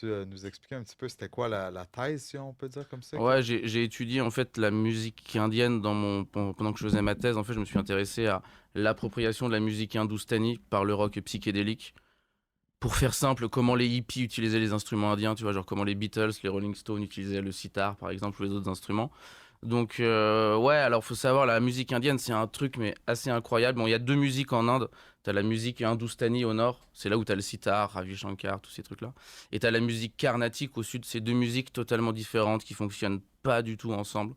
Peux-tu nous expliquer un petit peu c'était quoi la thèse, si on peut dire comme ça? Ouais, j'ai étudié en fait la musique indienne pendant que je faisais ma thèse. En fait, je me suis intéressé à l'appropriation de la musique hindoustanie par le rock psychédélique. Pour faire simple, comment les hippies utilisaient les instruments indiens, tu vois, genre comment les Beatles, les Rolling Stones utilisaient le sitar par exemple ou les autres instruments. Donc ouais, alors faut savoir, la musique indienne c'est un truc mais assez incroyable. Bon, il y a deux musiques en Inde. T'as la musique hindoustanie au nord, c'est là où t'as le sitar, Ravi Shankar, tous ces trucs-là. Et t'as la musique carnatique au sud, c'est deux musiques totalement différentes qui fonctionnent pas du tout ensemble.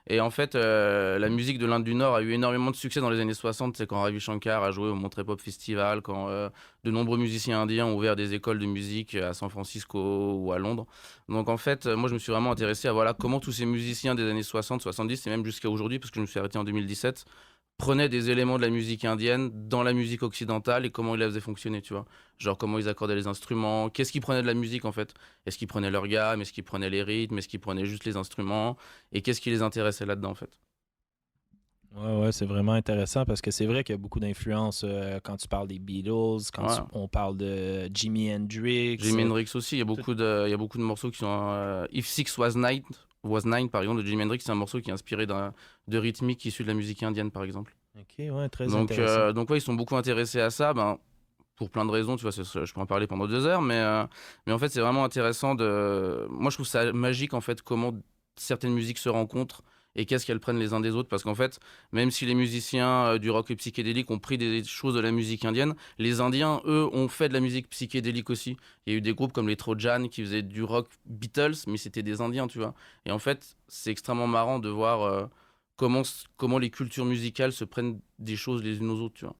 Et en fait, la musique de l'Inde du Nord a eu énormément de succès dans les années 60. C'est quand Ravi Shankar a joué au Monterey Pop Festival, quand de nombreux musiciens indiens ont ouvert des écoles de musique à San Francisco ou à Londres. Donc en fait, moi je me suis vraiment intéressé à voilà, comment tous ces musiciens des années 60, 70 et même jusqu'à aujourd'hui, parce que je me suis arrêté en 2017, prenaient des éléments de la musique indienne dans la musique occidentale et comment ils la faisaient fonctionner, tu vois. Genre comment ils accordaient les instruments, qu'est-ce qu'ils prenaient de la musique en fait. Est-ce qu'ils prenaient leur gamme, est-ce qu'ils prenaient les rythmes, est-ce qu'ils prenaient juste les instruments et qu'est-ce qui les intéressait là-dedans en fait. Ouais, ouais, c'est vraiment intéressant parce que c'est vrai qu'il y a beaucoup d'influences quand tu parles des Beatles, Ouais. on parle de Jimi Hendrix. Jimi Hendrix aussi, Tout- il y a beaucoup de morceaux qui sont. If Six Was Nine, par exemple, de Jimi Hendrix, c'est un morceau qui est inspiré de rythmique issu de la musique indienne, par exemple. Ok, ouais, très intéressant. Donc ouais, ils sont beaucoup intéressés à ça, ben, pour plein de raisons, tu vois, je peux en parler pendant 2 heures, mais en fait, c'est vraiment intéressant de. Moi, je trouve ça magique, en fait, comment certaines musiques se rencontrent et qu'est-ce qu'elles prennent les uns des autres, parce qu'en fait, même si les musiciens du rock et psychédélique ont pris des choses de la musique indienne, les Indiens, eux, ont fait de la musique psychédélique aussi. Il y a eu des groupes comme les Trojans qui faisaient du rock Beatles, mais c'était des Indiens, tu vois. Et en fait, c'est extrêmement marrant de voir comment les cultures musicales se prennent des choses les unes aux autres, tu vois.